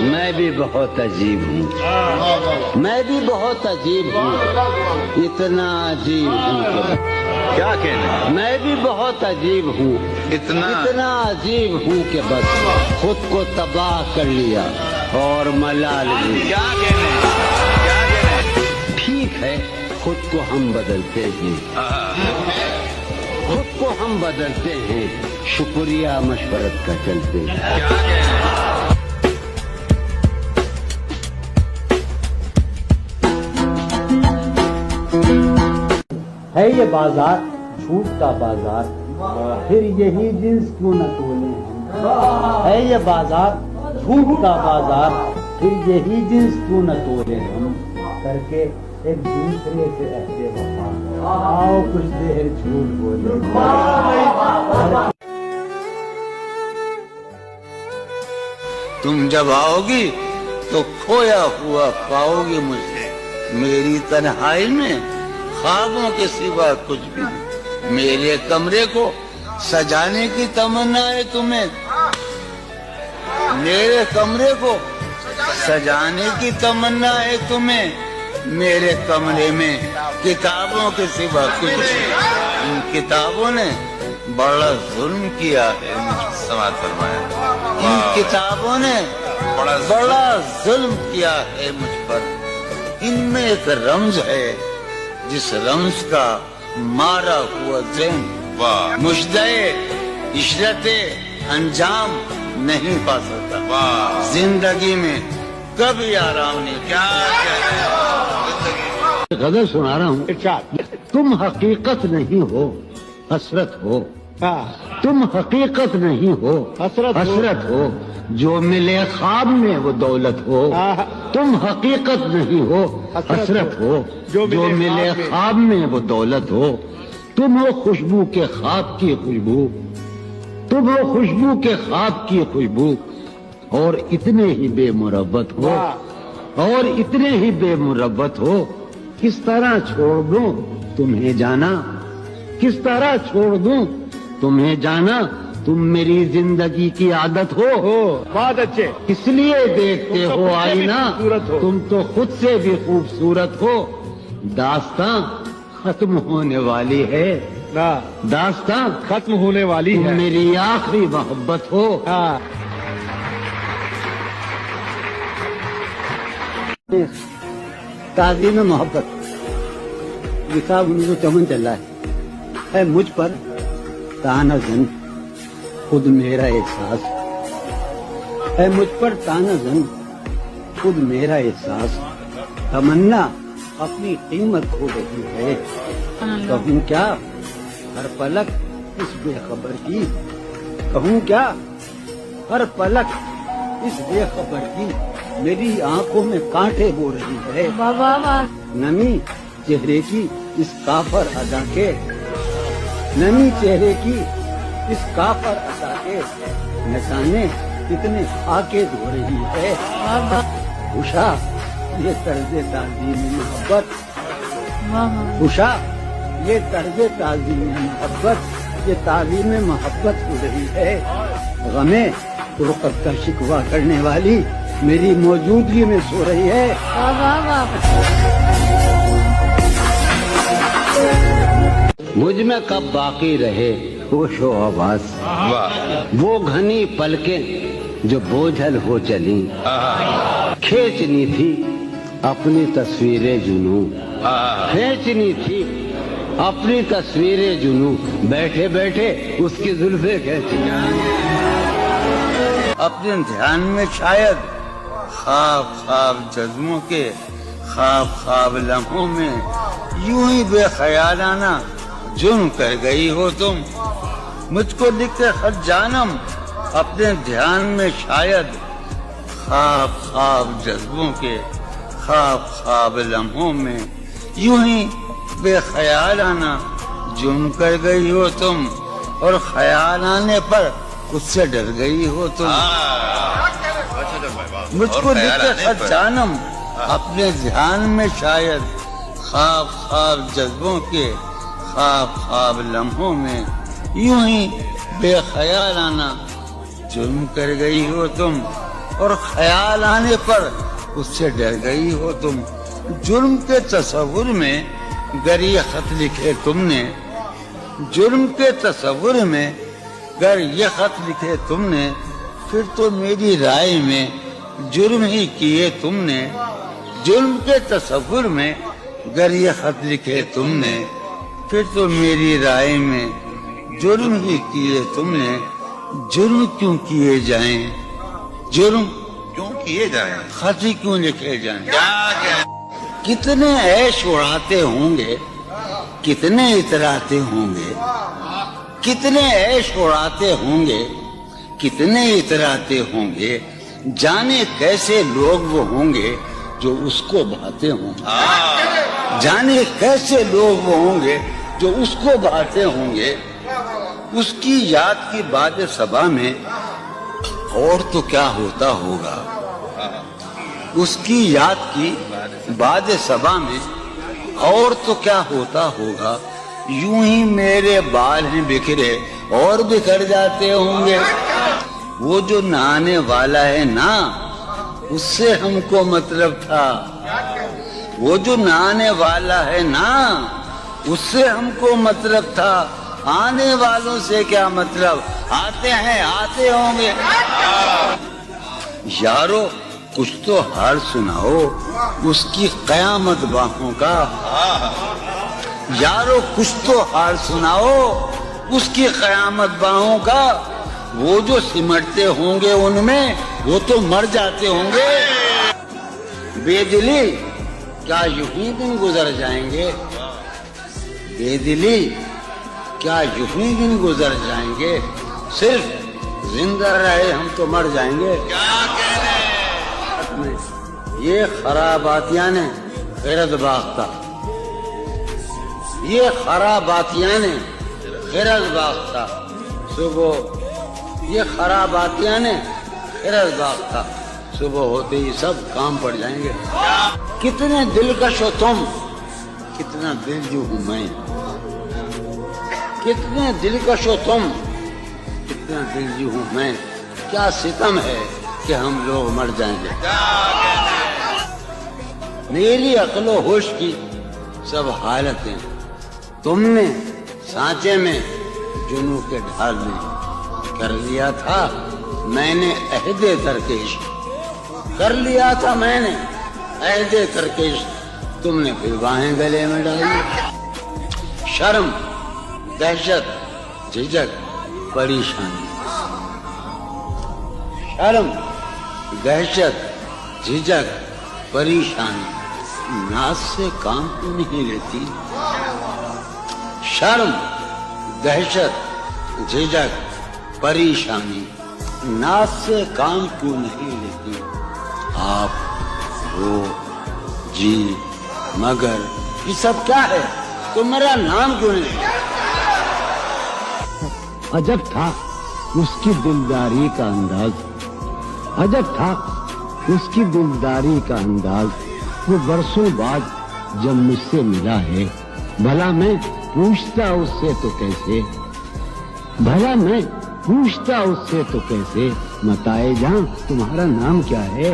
میں بھی بہت عجیب ہوں، میں بھی بہت عجیب ہوں، اتنا عجیب ہوں کہ کیا کہنا، میں بھی بہت عجیب ہوں، اتنا عجیب ہوں کہ بس خود کو تباہ کر لیا اور ملال بھی۔ کیا کہنا، ٹھیک ہے، خود کو ہم بدلتے ہیں، خود کو ہم بدلتے ہیں، شکریہ مشورت کا چلتے ہیں۔ ہے یہ بازار جھوٹ کا بازار، پھر یہی جنس کیوں نہ تولیں ہم۔ ہے یہ بازار جھوٹ کا بازار، پھر یہی جنس کیوں نہ تولیں ہم، کر کے ایک دوسرے سے عہد وفا، آؤ کچھ دیر جھوٹ بولے۔ تم جب آؤ گی تو کھویا ہوا پاؤ گی مجھے، میری تنہائی میں خوابوں کے سوا کچھ بھی نہیں۔ میرے کمرے کو سجانے کی تمنا ہے تمہیں، میرے کمرے کو سجانے کی تمنا ہے تمہیں، میرے کمرے میں کتابوں کے سوا کچھ نہیں۔ ان کتابوں نے بڑا ظلم کیا ہے، سماعت فرمایا، ان کتابوں نے بڑا ظلم کیا ہے مجھ پر۔ ان میں ایک رمز ہے جس رمز کا مارا ہوا ذہن مجدے عشرت انجام نہیں پا سکتا، زندگی میں کبھی آرام نہیں۔ کیا غزل سنا رہا ہوں، تم حقیقت نہیں ہو، حسرت ہو، تم حقیقت نہیں ہو، حسرت ہو، جو ملے خواب میں وہ دولت ہو۔ تم حقیقت نہیں ہو، حسرت ہو، جو ملے خواب میں وہ دولت ہو۔ تم ہو خوشبو کے خواب کی خوشبو، تم ہو خوشبو کے خواب کی خوشبو، اور اتنے ہی بے مربت ہو، اور اتنے ہی بے مربت ہو۔ کس طرح چھوڑ دوں تمہیں جانا، کس طرح چھوڑ دوں تمہیں جانا، تم میری زندگی کی عادت ہو۔ بہت اچھے، اس لیے دیکھتے ہو آئینہ، تم تو خود سے بھی خوبصورت ہو۔ داستاں ختم ہونے والی ہے، داستاں ختم ہونے والی تم ہے، میری آخری محبت ہو۔ تعظیم محبت کتاب 1954 چل رہا ہے مجھ پر تانا زن خود میرا احساس، ہے مجھ پر تانا زن خود میرا احساس، تمنا اپنی قیمت کھو رہی ہے، کہوں کیا ہر پلک اس بے خبر کی، کہوں کیا ہر پلک اس بے خبر کی، میری آنکھوں میں کانٹے بو رہی ہے، نمی چہرے کی اس کافر ادا کے، نمی چہرے کی اس کافر ادا کے، نشانے کتنے خاکے دھو رہی ہے، خوشا یہ طرز تعظیم محبت، خوشا یہ طرز تعظیم محبت، یہ تعلیم محبت ہو رہی ہے، غمیں فرقت کا شکوہ کرنے والی میری موجودگی میں سو رہی ہے۔ مجھ میں کب باقی رہے ہوش و آواز، وہ گھنی پلکیں جو بوجھل ہو چلی، کھینچنی تھی اپنی تصویریں جنوں، کھینچنی تھی اپنی تصویریں جنوں، بیٹھے بیٹھے اس کی زلفیں کھینچی۔ اپنے دھیان میں شاید خواب خواب جذبوں کے خواب خواب لمحوں میں یوں ہی بے خیالانہ جرم کر گئی ہو تم، مجھ کو لکھتے خط جانم اپنے دھیان میں شاید خواب خواب جذبوں کے خواب خواب لمحوں میں یوں ہی بے خیالانہ جرم کر گئی ہو تم، اور خیال آنے پر اس سے ڈر گئی ہو تم، مجھ کو لکھتے خط جانم اپنے ذہن میں شاید خواب خواب جذبوں کے خواب خواب لمحوں میں یوں ہی بے خیالانہ جرم کر گئی ہو تم، اور خیال آنے پر اس سے ڈر گئی ہو تم. جرم کے تصور میں گر یہ خط لکھے تم نے, جرم کے تصور میں گر یہ خط لکھے تم نے, پھر تو میری رائے میں جرم ہی کیے تم نے. جرم کے تصور میں گر یہ خط لکھے تم نے, پھر تو میری رائے میں جرم ہی کیے تم نے. جرم کیوں کیے جائیں, جرم کیوں کیے جائیں, خط ہی کیوں لکھے جائیں. کیا کہنے, کتنے عیش اڑاتے ہوں گے, کتنے اتراتے ہوں گے, کتنے عیش اڑاتے ہوں گے, کتنے اتراتے ہوں گے. جانے کیسے لوگ وہ ہوں گے جو اس کو بھاتے ہوں گے, جانے کیسے لوگ وہ ہوں گے جو اس کو بھاتے ہوں گے. اس کی یاد کی باد صبا میں اور تو کیا ہوتا ہوگا, اس کی یاد کی باد صبا میں اور تو کیا ہوتا ہوگا. یوں ہی میرے بال ہیں بکھرے اور بکھر جاتے ہوں گے. وہ جو نہانے والا ہے نا, اس سے ہم کو مطلب تھا. وہ جو نہانے والا ہے نا, اس سے ہم کو مطلب تھا. آنے والوں سے کیا مطلب, آتے ہیں آتے ہوں گے. یارو کچھ تو حال سناؤ اس کی قیامت باہوں کا. یارو کچھ تو حال سناؤ اس کی قیامت باہوں کا. وہ جو سمٹتے ہوں گے ان میں وہ تو مر جاتے ہوں گے. بے دلی کیا یوں ہی دن گزر جائیں گے, بے دلی کیا یوں ہی دن گزر جائیں گے. صرف زندہ رہے ہم تو مر جائیں گے. کیا کہنے, یہ خراباتیاں نے خیرت باختہ, یہ خراباتیاں نے خیرت باختہ. صبح یہ خراباتیاں نے خیرت باختہ, صبح ہوتے ہی سب کام پڑ جائیں گے. کتنے دلکش ہو تم, کتنا دلجو ہوں میں. کتنے دلکش ہو تم, کتنا دلجو ہوں میں. کیا ستم ہے کہ ہم لوگ مر جائیں گے. میری عقل و ہوش کی سب حالتیں تم نے سانچے میں جنوں کے ڈھال میں کر لیا تھا. میں نے عہد ترکش کر لیا تھا, میں نے عہد ترکش, تم نے پھر باہیں گلے میں ڈالی. شرم دہشت جھجک پریشانی, شرم دہشت جھجک پریشانی. ناز سے کام کیوں نہیں لیتی. شرم دہشت جھجک پریشانی, ناز سے کام کیوں نہیں لیتی. آپ وہ جی مگر یہ سب کیا ہے, تو میرا نام کیوں نہیں. عجب تھا اس کی دلداری کا انداز, عجب تھا اس کی دلداری کا انداز. وہ برسوں بعد جب مجھ سے ملا ہے, بھلا میں پوچھتا اس سے تو کیسے, بھلا میں پوچھتا اس سے تو کیسے. متائے جاں تمہارا نام کیا ہے.